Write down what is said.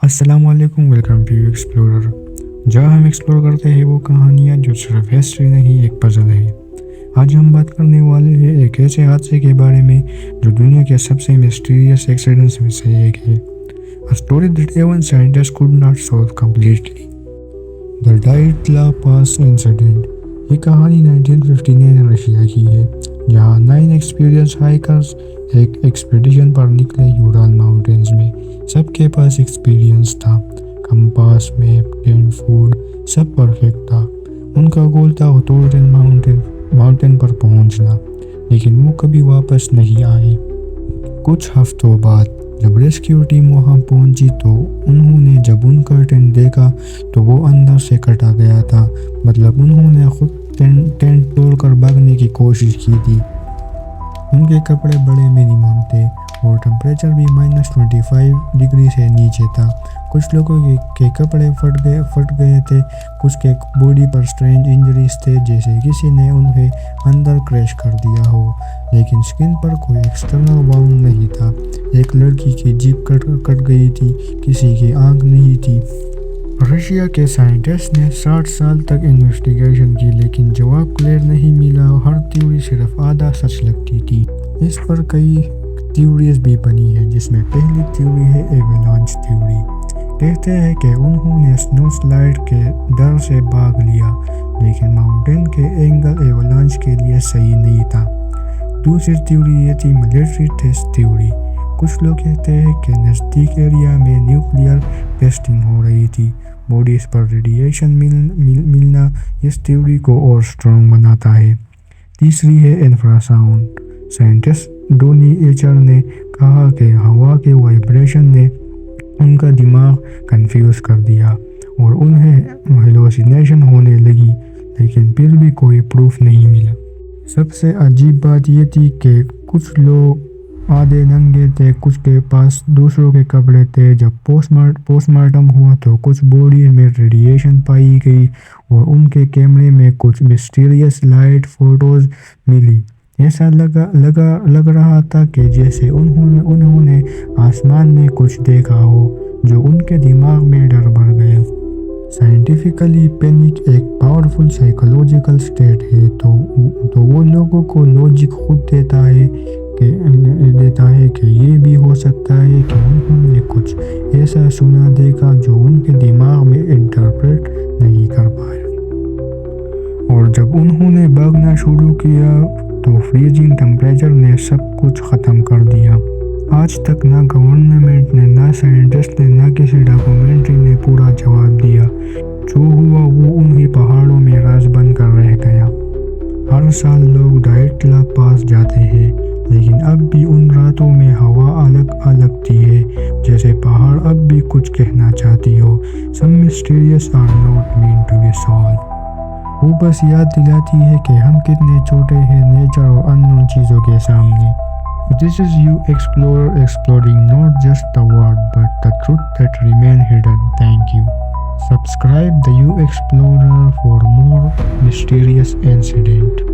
السلام علیکم، welcome to explorer, جہاں ہم ایکسپلور کرتے ہیں وہ کہانیاں جو صرف ہسٹری نہیں ایک پزل ہے۔ آج ہم بات کرنے والے ہیں ایک ایسے حادثے کے بارے میں جو دنیا کے سب سے مسٹیریس ایکسیڈنٹس میں سے ایک ہے۔ A story that even scientists could not solve completely. The Dyatlov Pass Incident۔ یہ کہانی 1959 رشیا کی ہے، جہاں 9 ایکسپیرینس ہائیکرز ایک ایکسپیڈیشن پر نکلے یورال ماؤنٹینز میں۔ سب کے پاس ایکسپیرینس تھا، کمپاس، میپ، ٹینٹ، فوڈ، سب پرفیکٹ تھا۔ ان کا گول تھا ہوتورن ماؤنٹین پر پہنچنا، لیکن وہ کبھی واپس نہیں آئے۔ کچھ ہفتوں بعد جب ریسکیو ٹیم وہاں پہنچی تو انہوں نے جب ان کا ٹینٹ دیکھا تو وہ اندر سے کٹا گیا تھا، مطلب انہوں نے خود ٹینٹ توڑ کر بھاگنے کی کوشش کی تھی۔ ان کے کپڑے بڑے منیمم تھے اور ٹمپریچر بھی -25 ڈگری سے نیچے تھا۔ کچھ لوگوں کے کپڑے پھٹ گئے تھے، کچھ کے باڈی پر اسٹرینج انجریز تھے، جیسے کسی نے انہیں اندر کریش کر دیا ہو، لیکن اسکن پر کوئی ایکسٹرنل واؤنڈ نہیں تھا۔ ایک لڑکی کی جیب کٹ گئی تھی، کسی کی آنکھ نہیں تھی۔ رشیا کے سائنٹسٹ نے 60 سال تک انویسٹیگیشن کی، لیکن جواب کلیئر نہیں ملا۔ ہر تھیوری صرف آدھا سچ لگتی تھی۔ اس پر کئی تھیوریز بھی بنی ہیں، جس میں پہلی تھیوری ہے ایوالانچ تھیوری۔ کہتے ہیں کہ انہوں نے سنو سلائڈ کے ڈر سے بھاگ لیا، لیکن ماؤنٹین کے اینگل ایوالانچ کے لیے صحیح نہیں تھا۔ دوسری تھیوری یہ تھی ملٹری ٹیسٹ تھیوری۔ کچھ لوگ کہتے ہیں کہ نزدیک ایریا میں نیوکلیئر ٹیسٹنگ ہو رہی تھی۔ باڈیز پر ریڈیشن ملنا اس تھیوری کو اور اسٹرانگ بناتا ہے۔ تیسری ہے انفراساؤنڈ۔ سائنٹسٹ ڈونی ایچر نے کہا کہ ہوا کے وائبریشن نے ان کا دماغ کنفیوز کر دیا اور انہیں ہیلوسینیشن ہونے لگی، لیکن پھر بھی کوئی پروف نہیں ملا۔ سب سے عجیب بات یہ تھی کہ کچھ لوگ آدھے ننگے تھے، کچھ کے پاس دوسروں کے کپڑے تھے۔ جب پوسٹ مارٹم ہوا تو کچھ باڈیز میں ریڈیشن پائی گئی اور ان کے کیمرے میں کچھ مسٹیریس لائٹ فوٹوز ملی۔ ایسا لگ رہا تھا کہ جیسے انہوں نے آسمان میں کچھ دیکھا ہو، جو ان کے دماغ میں ڈر بھر گیا۔ سائنٹیفکلی پینک ایک پاورفل سائیکولوجیکل سٹیٹ ہے، تو وہ لوگوں کو لاجک خود دیتا ہے کہ یہ بھی ہو سکتا ہے کہ انہوں نے کچھ ایسا سنا دیکھا جو ان کے دماغ میں انٹرپریٹ نہیں کر پایا۔ اور جب انہوں نے بھاگنا شروع کیا تو فریزنگ ٹمپریچر نے سب کچھ ختم کر دیا۔ آج تک نہ گورنمنٹ نے، نہ سائنٹسٹ نے، نہ کسی ڈاکومنٹری نے پورا جواب دیا۔ جو ہوا وہ انہی پہاڑوں میں راز بن کر رہ گیا۔ ہر سال لوگ ڈائٹلا پاس جاتے ہیں، لیکن اب بھی ان راتوں میں ہوا لگتی ہے، جیسے پہاڑ اب بھی کچھ کہنا چاہتی ہو۔ Some mysteries are not meant to be solved۔ وہ بس یاد دلاتی ہے کہ ہم کتنے چھوٹے ہیں نیچر اور اننون چیزوں کے سامنے۔ This is You Explorer, exploring not just the world but the truth that remain hidden. Thank you. Subscribe the You Explorer for more mysterious incident۔